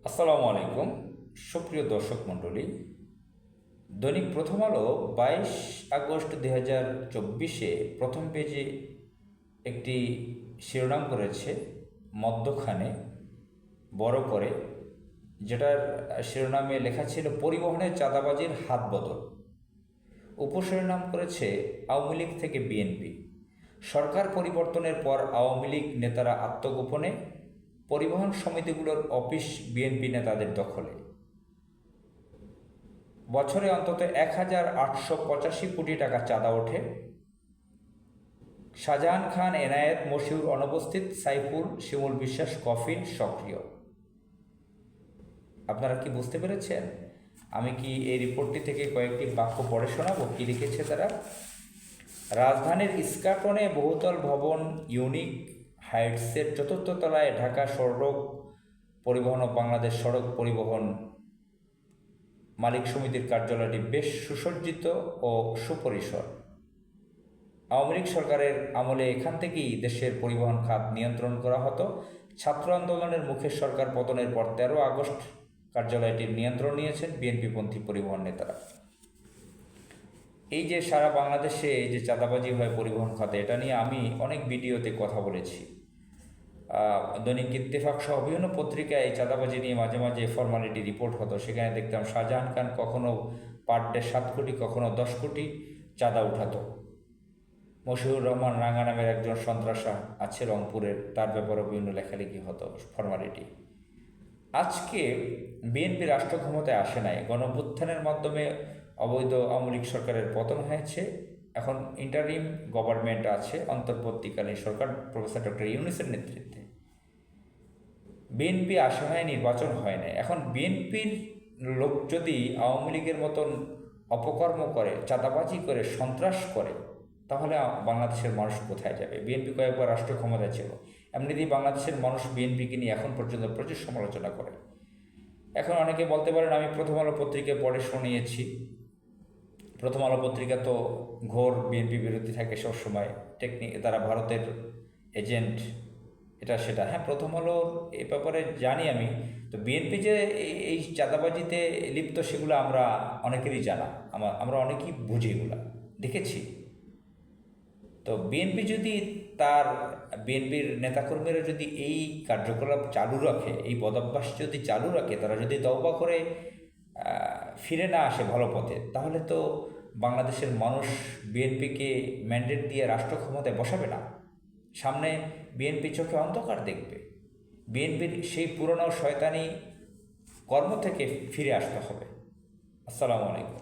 আসসালামু আলাইকুম। সুপ্রিয় দর্শক মণ্ডলী, দৈনিক প্রথম আলো 22 আগস্ট 2024 প্রথম পেজে একটি শিরোনাম করেছে মধ্যখানে বড় করে, যেটার শিরোনামে লেখা ছিল পরিবহনের চাঁদাবাজির হাত বদল। উপশিরোনাম করেছে আওয়ামী লীগ থেকে বিএনপি, সরকার পরিবর্তনের পর আওয়ামী লীগ নেতারা আত্মগোপনে, পরিবহন সমিতিগুলোর অফিস বিএনপি নেতাদের দখলে। বছরে অন্তত 1885 কোটি টাকা চাঁদা ওঠে। শাহজাহান খান, এনায়েত, মশিউর অনুপস্থিত, সাইফুল, শিমুল বিশ্বাস কফিল সক্রিয়। আপনারা কি বুঝতে পেরেছেন? আমি কি এই রিপোর্টটি থেকে কয়েকটি বাক্য পড়ে শোনাবো কি লিখেছে তারা। রাজধানীর ইস্কাটনে বহুতল ভবন ইউনিক হাইটসের 4র্থ তলায় ঢাকা সড়ক পরিবহন ও বাংলাদেশ সড়ক পরিবহন মালিক সমিতির কার্যালয়টি বেশ সুসজ্জিত ও সুপরিসর। আওয়ামী লীগ সরকারের আমলে এখান থেকেই দেশের পরিবহন খাত নিয়ন্ত্রণ করা হতো। ছাত্র আন্দোলনের মুখে সরকার পতনের পর 13 আগস্ট কার্যালয়টির নিয়ন্ত্রণ নিয়েছেন বিএনপিপন্থী পরিবহন নেতারা। এই যে সারা বাংলাদেশে এই যে চাঁদাবাজি হয় পরিবহন খাতে, এটা নিয়ে আমি অনেক ভিডিওতে কথা বলেছি। দৈনিক ইত্তেফাক সহ বিভিন্ন পত্রিকায় এই চাঁদাবাজি নিয়ে মাঝে মাঝে ফর্মালিটি রিপোর্ট হতো। সেখানে দেখতাম শাহজাহান খান কখনো পার ডে 7 কোটি, কখনো 10 কোটি চাঁদা উঠাতো। মশিউর রহমান রাঙা নামের একজন সন্ত্রাসা আছে রংপুরের, তার ব্যাপারে বিভিন্ন লেখালেখি হতো, ফর্মালিটি। আজকে বিএনপি রাষ্ট্র ক্ষমতায় আসে নাই, গণঅভ্যুত্থানের মাধ্যমে অবৈধ আওয়ামী লীগ সরকারের পতন হয়েছে। এখন ইন্টারিম গভর্নমেন্ট আছে, অন্তর্বর্তীকালীন সরকার প্রফেসর ডক্টর ইউনূসের নেতৃত্বে। বিএনপি আসা হয়, নির্বাচন হয় না। এখন বিএনপির লোক যদি আওয়ামী লীগের মতন অপকর্ম করে, চাঁদাবাজি করে, সন্ত্রাস করে, তাহলে বাংলাদেশের মানুষ কোথায় যাবে? বিএনপি কয়েকবার রাষ্ট্র ক্ষমতায় ছিল, এমনিতেই বাংলাদেশের মানুষ বিএনপিকে নিয়ে এখন পর্যন্ত প্রচুর সমালোচনা করে। এখন অনেকে বলতে পারেন আমি প্রথম আলো পত্রিকায় পড়ে শুনিয়েছি। প্রথম আলো পত্রিকা তো ঘোর বিএনপি বিরোধী থাকে সবসময়, তারা ভারতের এজেন্ট, এটা সেটা। হ্যাঁ, প্রথম আলোর এ ব্যাপারে জানি আমি। তো বিএনপি যে এই চাঁদাবাজিতে লিপ্ত, সেগুলো আমরা অনেকেরই জানা, আমরা অনেকেই বুঝি, এগুলা দেখেছি। তো বিএনপি যদি বিএনপির নেতাকর্মীরা যদি এই কার্যকলাপ চালু রাখে, এই বদভ্যাস যদি চালু রাখে, তারা যদি তওবা করে ফিরে না আসে ভালো পথে, তাহলে তো বাংলাদেশের মানুষ বিএনপিকে ম্যান্ডেট দিয়ে রাষ্ট্র ক্ষমতায় বসাবে না। সামনে বিএনপি চোখে অন্ধকার দেখবে। বিএনপির সেই পুরনো শয়তানি কর্ম থেকে ফিরে আসতে হবে। আসসালামু আলাইকুম।